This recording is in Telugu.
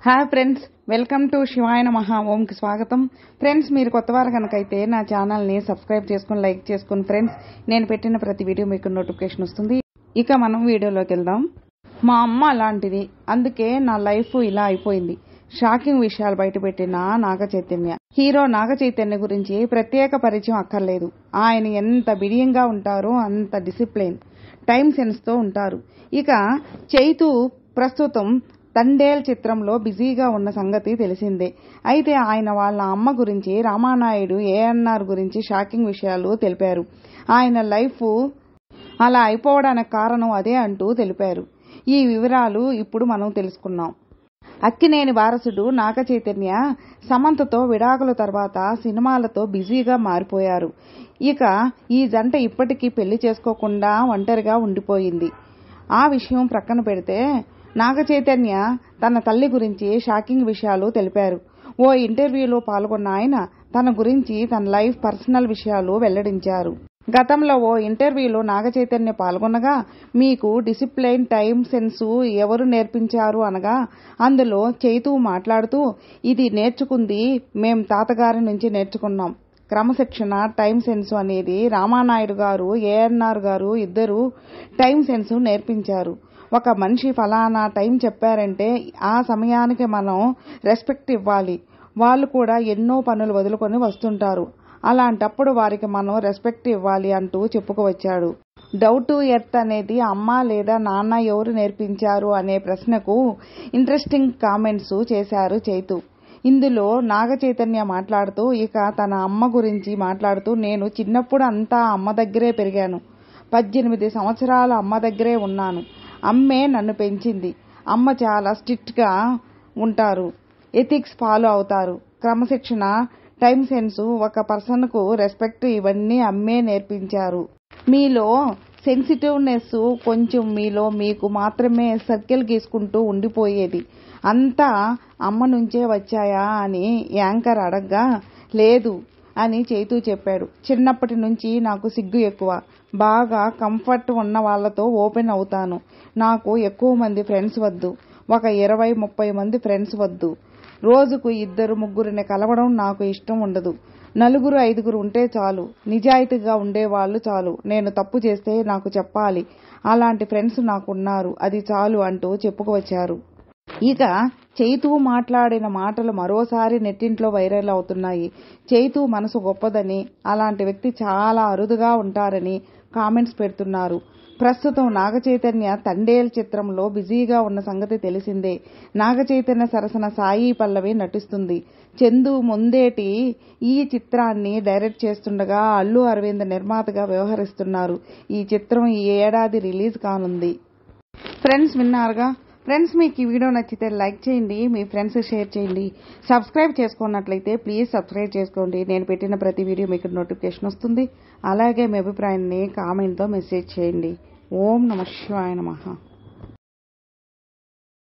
హాయ్ ఫ్రెండ్స్, వెల్కమ్ టు శివాయ నమః ఓంకి స్వాగతం. ఫ్రెండ్స్, మీరు కొత్తవారు కనుకైతే నా ఛానల్ని సబ్స్క్రైబ్ చేసుకుని లైక్ చేసుకుని ఫ్రెండ్స్, నేను పెట్టిన ప్రతి వీడియో మీకు నోటిఫికేషన్ వస్తుంది. ఇక మనం వీడియోలోకి వెళ్దాం. మా అమ్మ అలాంటిది, అందుకే నా లైఫ్ ఇలా అయిపోయింది. షాకింగ్ విషయాలు బయటపెట్టిన నాగ చైతన్య. హీరో నాగ చైతన్య గురించి ప్రత్యేక పరిచయం అక్కర్లేదు. ఆయన ఎంత బిడియంగా ఉంటారో అంత డిసిప్లిన్, టైం సెన్స్తో ఉంటారు. ఇక చైతు ప్రస్తుతం తండేల్ చిత్రంలో బిజీగా ఉన్న సంగతి తెలిసిందే. అయితే ఆయన వాళ్ళ అమ్మ గురించి, రామానాయుడు ఏఎన్ఆర్ గురించి షాకింగ్ విషయాలు తెలిపారు. ఆయన లైఫ్ అలా అయిపోవడానికి కారణం అదే అంటూ తెలిపారు. ఈ వివరాలు ఇప్పుడు మనం తెలుసుకున్నాం. అక్కినేని వారసుడు నాగ చైతన్య సమంతతో విడాకుల తర్వాత సినిమాలతో బిజీగా మారిపోయారు. ఇక ఈ జంట ఇప్పటికీ పెళ్లి చేసుకోకుండా ఒంటరిగా ఉండిపోయింది. ఆ విషయం ప్రక్కన పెడితే నాగ చైతన్య తన తల్లి గురించి షాకింగ్ విషయాలు తెలిపారు. ఓ ఇంటర్వ్యూలో పాల్గొన్న ఆయన తన గురించి, తన లైఫ్, పర్సనల్ విషయాలు వెల్లడించారు. గతంలో ఓ ఇంటర్వ్యూలో నాగ చైతన్య పాల్గొనగా, మీకు డిసిప్లైన్, టైం సెన్సు ఎవరు నేర్పించారు అనగా, అందులో చైతు మాట్లాడుతూ, ఇది నేర్చుకుంది మేం తాతగారి నుంచి నేర్చుకున్నాం. క్రమశిక్షణ, టైం సెన్సు అనేది రామానాయుడు గారు, ఏఎన్ఆర్ గారు ఇద్దరు టైం సెన్సు నేర్పించారు. ఒక మనిషి ఫలానా టైం చెప్పారంటే ఆ సమయానికి మనం రెస్పెక్ట్ ఇవ్వాలి. వాళ్ళు కూడా ఎన్నో పనులు వదులుకొని వస్తుంటారు. అలాంటప్పుడు వారికి మనం రెస్పెక్ట్ ఇవ్వాలి అంటూ చెప్పుకువచ్చాడు. డౌన్ టు ఎర్త్ అనేది అమ్మ లేదా నాన్న ఎవరు నేర్పించారు అనే ప్రశ్నకు ఇంట్రెస్టింగ్ కామెంట్స్ చేశారు చైతు. ఇందులో నాగ చైతన్య మాట్లాడుతూ, ఇక తన అమ్మ గురించి మాట్లాడుతూ, నేను చిన్నప్పుడు అంతా అమ్మ దగ్గరే పెరిగాను. 18 సంవత్సరాలు అమ్మ దగ్గరే ఉన్నాను. అమ్మే నన్ను పెంచింది. అమ్మ చాలా స్ట్రిక్ట్గా ఉంటారు, ఎథిక్స్ ఫాలో అవుతారు. క్రమశిక్షణ, టైం సెన్సు, ఒక పర్సన్కు రెస్పెక్ట్, ఇవన్నీ అమ్మే నేర్పించారు. మీలో సెన్సిటివ్నెస్ కొంచెం మీలో మీకు మాత్రమే సర్కిల్ గీసుకుంటూ ఉండిపోయేది. అంతా అమ్మ నుంచే వచ్చాయా అని యాంకర్ అడగ్గా, లేదు అని చైతూ చెప్పాడు. చిన్నప్పటి నుంచి నాకు సిగ్గు ఎక్కువ. బాగా కంఫర్ట్ ఉన్న వాళ్లతో ఓపెన్ అవుతాను. నాకు ఎక్కువ మంది ఫ్రెండ్స్ వద్దు. ఒక 20-30 మంది ఫ్రెండ్స్ వద్దు. రోజుకు 2-3 కలవడం నాకు ఇష్టం ఉండదు. 4-5 ఉంటే చాలు. నిజాయితీగా ఉండేవాళ్లు చాలు. నేను తప్పు చేస్తే నాకు చెప్పాలి. అలాంటి ఫ్రెండ్స్ నాకున్నారు, అది చాలు అంటూ చెప్పుకువచ్చారు. ఇక చైతు మాట్లాడిన మాటలు మరోసారి నెట్టింట్లో వైరల్ అవుతున్నాయి. చైతు మనసు గొప్పదని, అలాంటి వ్యక్తి చాలా అరుదుగా ఉంటారని కామెంట్స్ పెడుతున్నారు. ప్రస్తుతం నాగ చైతన్య తండేల్ చిత్రంలో బిజీగా ఉన్న సంగతి తెలిసిందే. నాగ చైతన్య సరసన సాయి పల్లవి నటిస్తుంది. చందు ముందేటి ఈ చిత్రాన్ని డైరెక్ట్ చేస్తుండగా అల్లు అరవింద్ నిర్మాతగా వ్యవహరిస్తున్నారు. ఈ చిత్రం ఈ ఏడాది రిలీజ్ కానుంది. ఫ్రెండ్స్, విన్నారుగా. ఫ్రెండ్స్, మీకు ఈ వీడియో నచ్చితే లైక్ చేయండి, మీ ఫ్రెండ్స్ షేర్ చేయండి. సబ్స్క్రైబ్ చేసుకున్నట్లయితే ప్లీజ్ సబ్స్క్రైబ్ చేసుకోండి. నేను పెట్టిన ప్రతి వీడియో మీకు నోటిఫికేషన్ వస్తుంది. అలాగే మీ అభిప్రాయాన్ని కామెంట్లో మెసేజ్ చేయండి. ఓం నమః శివాయ నమః.